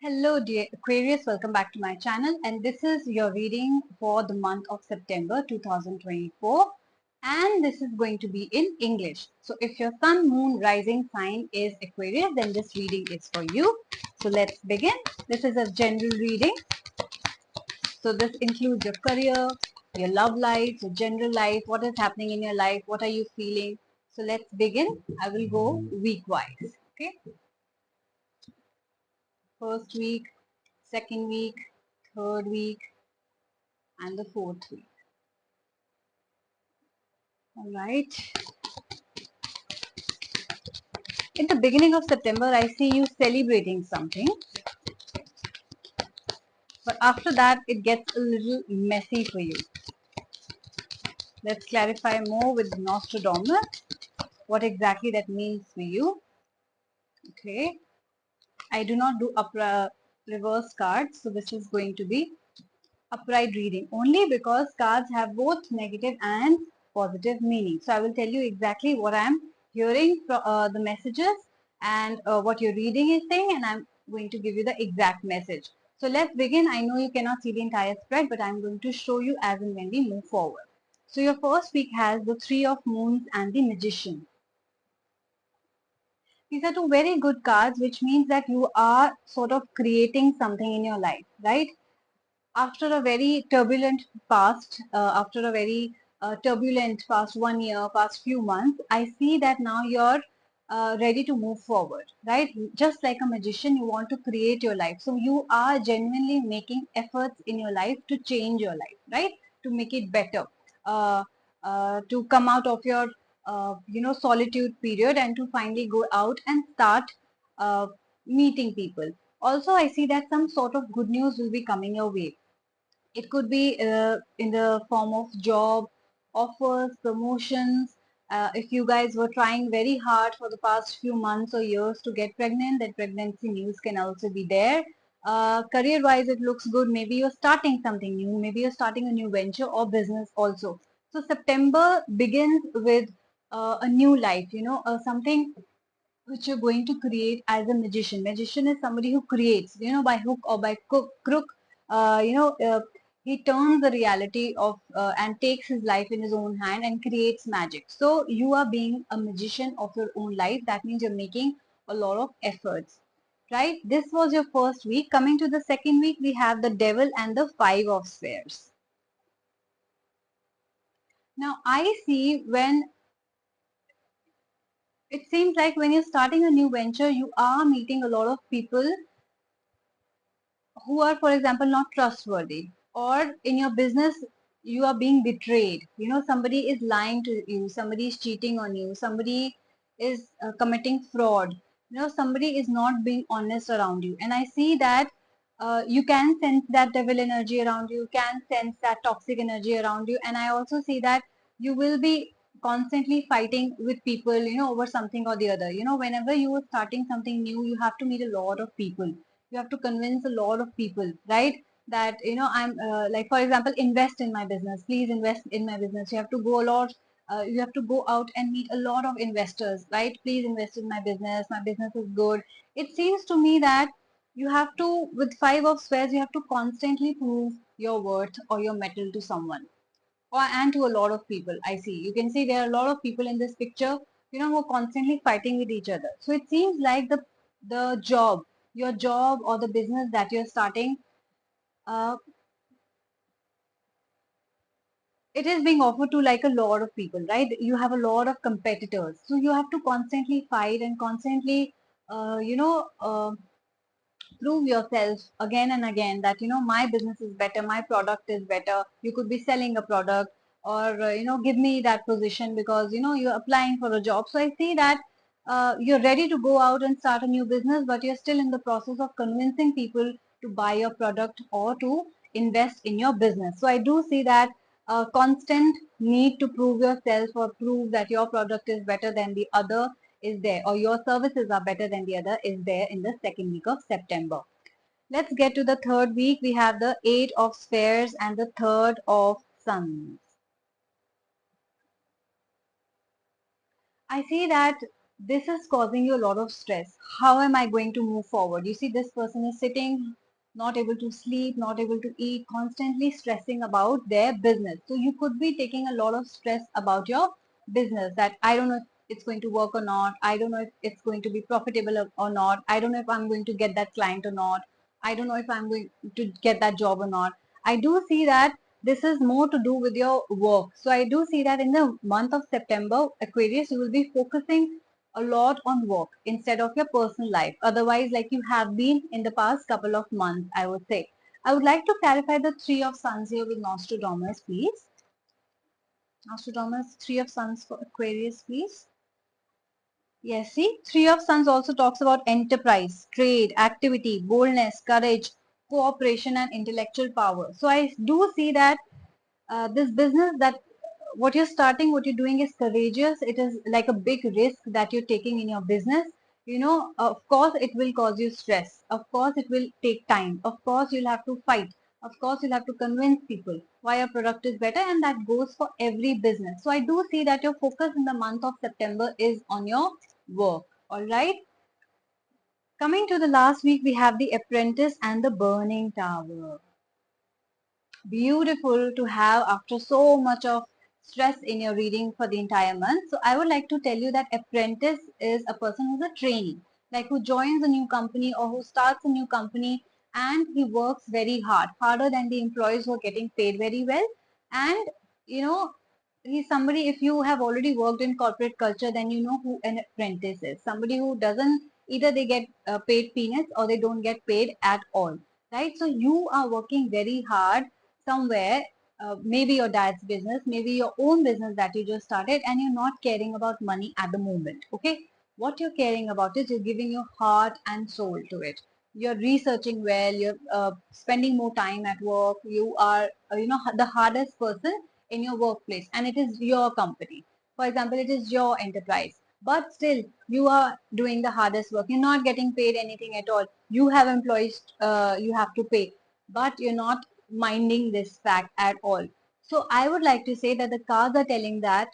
Hello dear Aquarius, welcome back to my channel, and this is your reading for the month of September 2024, and this is going to be in English. So if your sun, moon, rising sign is Aquarius, then this reading is for you. So let's begin. This is a general reading. So this includes your career, your love life, your general life, what is happening in your life, what are you feeling. So let's begin. I will go week wise. Okay. First week, second week, third week, and the fourth week. All right. In the beginning of September, I see you celebrating something, but after that, it gets a little messy for you. Let's clarify more with Nostradamus, what exactly that means for you. Okay. I do not do reverse cards, so this is going to be upright reading only because cards have both negative and positive meaning. So I will tell you exactly what I am hearing from the messages and what your reading is saying, and I'm going to give you the exact message. So let's begin. I know you cannot see the entire spread, but I'm going to show you as and when we move forward. So your first week has the Three of Moons and the Magician. These are two very good cards, which means that you are sort of creating something in your life, right? After a very turbulent past, after a very turbulent past 1 year, past few months, I see that now you're ready to move forward, right? Just like a magician, you want to create your life. So you are genuinely making efforts in your life to change your life, right? To make it better, uh, to come out of your, solitude period and to finally go out and start meeting people. Also, I see that some sort of good news will be coming your way. It could be in the form of job offers, promotions. If you guys were trying very hard for the past few months or years to get pregnant, that pregnancy news can also be there. Career wise, it looks good. Maybe you're starting something new. Maybe you're starting a new venture or business also. So September begins with a new life, something which you're going to create as a magician. Magician is somebody who creates, by hook or by crook. He turns the reality of and takes his life in his own hand and creates magic. So you are being a magician of your own life. That means you're making a lot of efforts, right? This was your first week. Coming to the second week, we have the devil and the five of spheres. Now I see when it seems like when you're starting a new venture, you are meeting a lot of people who are, for example, not trustworthy, or in your business you are being betrayed. Somebody is lying to you, somebody is cheating on you, somebody is committing fraud. Somebody is not being honest around you, and I see that you can sense that devil energy around you, can sense that toxic energy around you, and I also see that you will be constantly fighting with people, over something or the other. Whenever you are starting something new, you have to meet a lot of people. You have to convince a lot of people, right? That I'm like, for example, invest in my business, please invest in my business. You have to go a lot, you have to go out and meet a lot of investors, right? Please invest in my business is good. It seems to me that you have to, with five of spheres, you have to constantly prove your worth or your mettle to someone, or and to a lot of people. I see, you can see there are a lot of people in this picture, who are constantly fighting with each other. So it seems like the job, your job or the business that you're starting, uh, it is being offered to like a lot of people, right? You have a lot of competitors, so you have to constantly fight and constantly uh, you know uh, prove yourself again and again that my business is better, my product is better. You could be selling a product, or give me that position, because you're applying for a job. So I see that you're ready to go out and start a new business, but you're still in the process of convincing people to buy your product or to invest in your business. So I do see that constant need to prove yourself or prove that your product is better than the other is there, or your services are better than the other is there in the second week of September. Let's get to the third week. We have the Eight of Spheres and the Third of Suns. I see that this is causing you a lot of stress. How am I going to move forward? You see, this person is sitting, not able to sleep, not able to eat, constantly stressing about their business. So you could be taking a lot of stress about your business, that I don't know if it's going to work or not. I don't know if it's going to be profitable or not. I don't know if I'm going to get that client or not. I don't know if I'm going to get that job or not. I do see that this is more to do with your work. So I do see that in the month of September, Aquarius, you will be focusing a lot on work instead of your personal life. Otherwise, like you have been in the past couple of months, I would say. I would like to clarify the Three of Suns here with Nostradamus, please. Nostradamus, Three of Suns for Aquarius, please. Yes, see, Three of Suns also talks about enterprise, trade, activity, boldness, courage, cooperation, and intellectual power. So I do see that this business, that what you're starting, what you're doing is courageous. It is like a big risk that you're taking in your business. You know, of course, it will cause you stress. Of course, it will take time. Of course, you'll have to fight. Of course, you'll have to convince people why your product is better, and that goes for every business. So I do see that your focus in the month of September is on your work. All right. Coming to the last week, we have the Apprentice and the Burning Tower. Beautiful to have after so much of stress in your reading for the entire month. So I would like to tell you that apprentice is a person who's a trainee, like who joins a new company or who starts a new company, and he works very hard, harder than the employees who are getting paid very well. And you know, he's somebody, if you have already worked in corporate culture, then you know who an apprentice is. Somebody who doesn't, either they get paid peanuts or they don't get paid at all, right? So you are working very hard somewhere, maybe your dad's business, maybe your own business that you just started, and you're not caring about money at the moment. Okay, what you're caring about is you're giving your heart and soul to it. You're researching well, you're spending more time at work, you are the hardest person in your workplace, and it is your company. For example, it is your enterprise, but still you are doing the hardest work. You're not getting paid anything at all. You have employees, you have to pay, but you're not minding this fact at all. So I would like to say that the cards are telling that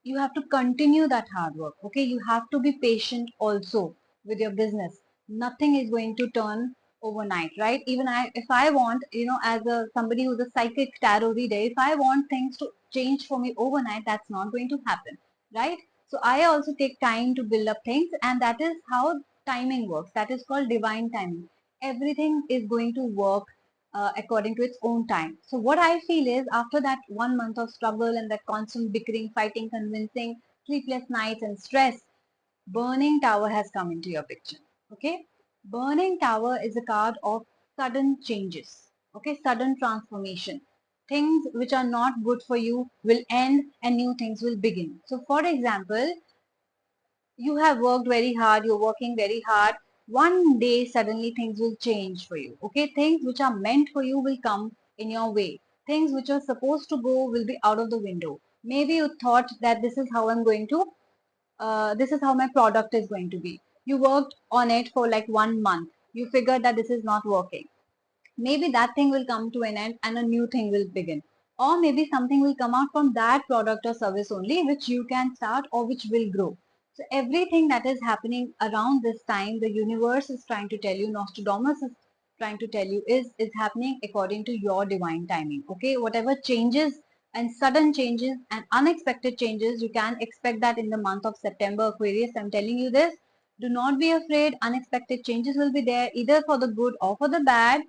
you have to continue that hard work. Okay, you have to be patient also with your business. Nothing is going to turn overnight, right? Even if I want, as a somebody who's a psychic tarot reader, if I want things to change for me overnight, that's not going to happen, right? So I also take time to build up things, and that is how timing works. That is called divine timing. Everything is going to work according to its own time. So what I feel is, after that 1 month of struggle and that constant bickering, fighting, convincing, sleepless nights and stress, Burning Tower has come into your picture. Okay, Burning Tower is a card of sudden changes. Okay, sudden transformation. Things which are not good for you will end and new things will begin. So for example, you have worked very hard, you're working very hard. One day, suddenly things will change for you. Okay, things which are meant for you will come in your way. Things which are supposed to go will be out of the window. Maybe you thought that this is how I'm going to, this is how my product is going to be. You worked on it for like 1 month. You figured that this is not working. Maybe that thing will come to an end and a new thing will begin. Or maybe something will come out from that product or service only, which you can start or which will grow. So everything that is happening around this time, the universe is trying to tell you, Nostradamus is trying to tell you, is happening according to your divine timing. Okay, whatever changes and sudden changes and unexpected changes, you can expect that in the month of September, Aquarius. I'm telling you this. Do not be afraid. Unexpected changes will be there, either for the good or for the bad.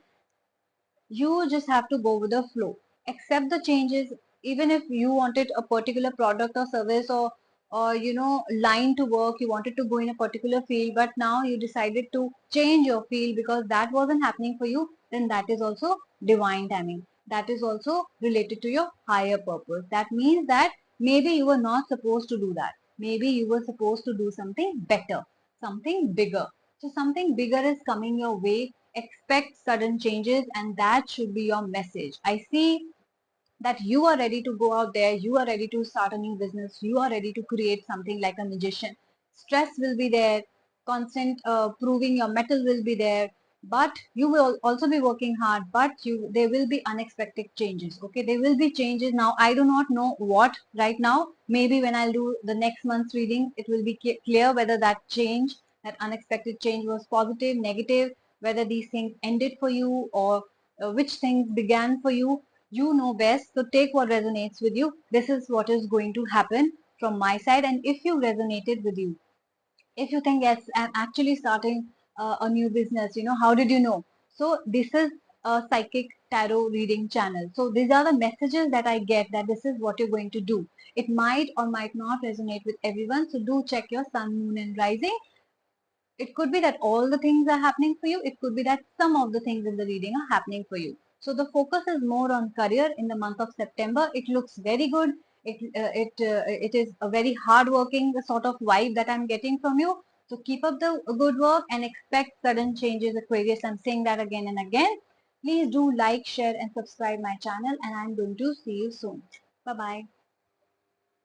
You just have to go with the flow, accept the changes. Even if you wanted a particular product or service, or line to work, you wanted to go in a particular field, but now you decided to change your field because that wasn't happening for you, then that is also divine timing. That is also related to your higher purpose. That means that maybe you were not supposed to do that. Maybe you were supposed to do something better, something bigger. So something bigger is coming your way. Expect sudden changes, and that should be your message. I see that you are ready to go out there, you are ready to start a new business, you are ready to create something like a magician. Stress will be there, constant proving your metal will be there. but you will also be working hard, but there will be unexpected changes. Okay, there will be changes. Now I do not know what right now. Maybe when I'll do the next month's reading, it will be clear whether that change, that unexpected change, was positive, negative, whether these things ended for you, or which things began for you. You know best. So take what resonates with you. This is what is going to happen from my side. And if you resonated with you, if you think, yes, I'm actually starting a new business, how did you know? So this is a psychic tarot reading channel. So these are the messages that I get, that this is what you're going to do. It might or might not resonate with everyone. So do check your sun, moon and rising. It could be that all the things are happening for you. It could be that some of the things in the reading are happening for you. So the focus is more on career in the month of September. It looks very good. It is a very hardworking sort of vibe that I'm getting from you. So keep up the good work and expect sudden changes, Aquarius. I'm saying that again and again. Please do like, share and subscribe my channel, and I'm going to see you soon. Bye bye.